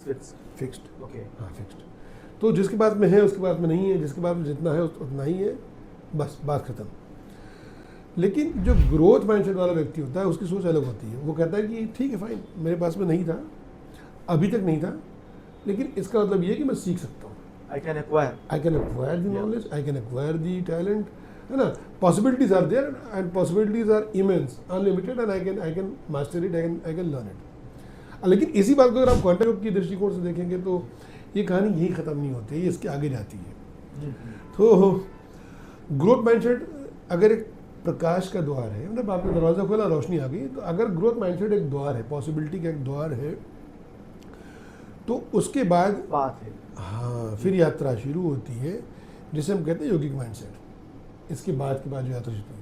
Fixed. Okay. हाँ, fixed. तो जिसके पास में है उसके पास में नहीं है, जिसके पास में जितना है उतना ही है, बस बात खत्म। लेकिन जो ग्रोथ माइंडसेट वाला व्यक्ति होता है उसकी सोच अलग होती है। वो कहता है कि ठीक है फाइन, मेरे पास में नहीं था, अभी तक नहीं था, लेकिन इसका मतलब ये है कि मैं सीख सकता हूँ। I can acquire the knowledge, I can acquire the talent, है ना। Possibilities are there and possibilities are immense, unlimited, and I can master it, I can learn it. लेकिन इसी बात को अगर आप क्वांटम की दृष्टिकोण से देखेंगे तो ये कहानी यही खत्म नहीं होती है, ये इसके आगे जाती है। तो ग्रोथ माइंडसेट अगर एक प्रकाश का द्वार है, मतलब आपने दरवाजा खोला रोशनी आ गई, तो अगर ग्रोथ माइंडसेट एक द्वार है, पॉसिबिलिटी का एक द्वार है, तो उसके बाद बात है। हाँ, फिर यात्रा शुरू होती है जिसे हम कहते हैं योगिक माइंडसेट। इसके बाद जो यात्रा शुरू होती है,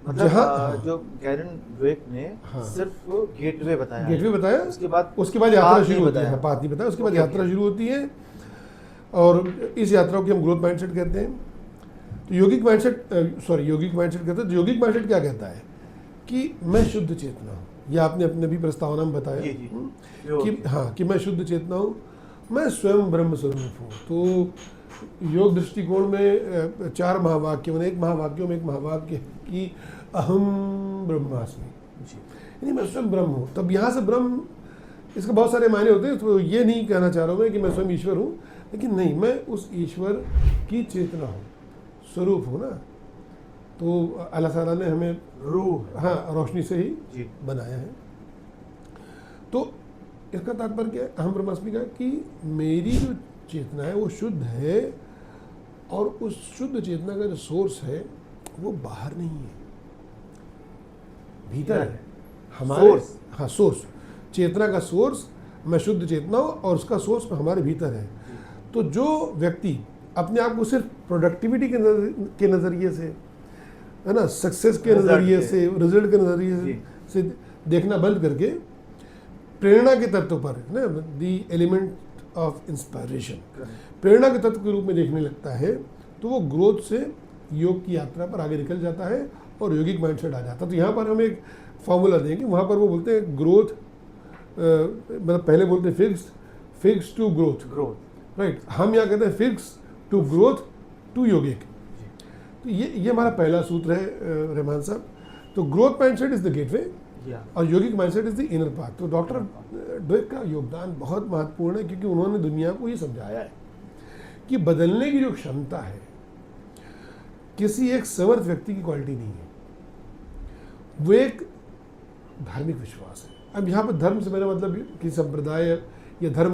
मतलब हाँ, जो गैरन ड्वेक ने हाँ, सिर्फ गेटवे बताया, उसके बाद पाथ यात्रा नहीं शुरू होती बताया। है, पाथ नहीं बताया, उसके बाद ओके, यात्रा ओके। शुरू होती है, और इस यात्रा को हम ग्रोथ माइंडसेट कहते हैं। तो योगिक माइंडसेट कहते हैं। योगिक माइंडसेट क्या कहता है कि मैं शुद्ध चेतना हूँ, यह आपने अपने भी प्रस्तावना में बताया जी, जी। कि हाँ, कि मैं शुद्ध चेतना हूँ, मैं स्वयं ब्रह्म स्वरूप हूँ। तो योग दृष्टिकोण में 4 महावाक्य, मैंने एक महावाक्यों में एक महावाक्य कि अहम ब्रह्मास्मि, यानी मैं स्वयं ब्रह्म हूँ। तब यहाँ से ब्रह्म, इसके बहुत सारे मायने होते हैं, तो ये नहीं कहना चाह रहा हूँ मैं कि मैं स्वयं ईश्वर हूँ, लेकिन नहीं, मैं उस ईश्वर की चेतना हूँ, स्वरूप हूँ ना। तो अल्लाह ताला ने हमें रूह, हाँ, रोशनी से ही जी, बनाया है। तो इसका तात्पर्य क्या है अहम ब्रह्मास्मि का, कि मेरी जो चेतना है वो शुद्ध है, और उस शुद्ध चेतना का जो सोर्स है वो बाहर नहीं है, भीतर है हमारे। सोर्स। हाँ, सोर्स, चेतना का सोर्स मैं शुद्ध चेतना हूँ, और उसका सोर्स हमारे भीतर है। तो जो व्यक्ति अपने आप को सिर्फ प्रोडक्टिविटी के नज़रिए से, है ना, सक्सेस के नज़रिए से, रिजल्ट के नज़रिए से देखना बंद करके प्रेरणा के तत्व पर, ना, दी एलिमेंट ऑफ इंस्पायरेशन, प्रेरणा के तत्व के रूप में देखने लगता है, तो वो ग्रोथ से योग की यात्रा पर आगे निकल जाता है और योगिक माइंडसेट आ जाता है। तो यहाँ पर हम एक फॉर्मूला देंगे, वहाँ पर वो बोलते हैं ग्रोथ, मतलब पहले बोलते हैं फिक्स टू ग्रोथ, राइट। हम यहाँ कहते हैं fix to growth to yogic. तो ये हमारा पहला सूत्र है रहमान साहब। तो growth mindset is the gateway, और yogic mindset is the inner path. तो डॉक्टर ड्वेक का योगदान बहुत महत्वपूर्ण है, क्योंकि उन्होंने दुनिया को ये समझाया है कि बदलने की जो क्षमता है किसी एक समर्थ व्यक्ति की क्वालिटी नहीं है, वो एक धार्मिक विश्वास है। अब यहाँ पर धर्म से मेरा मतलब कि संप्रदाय या धर्म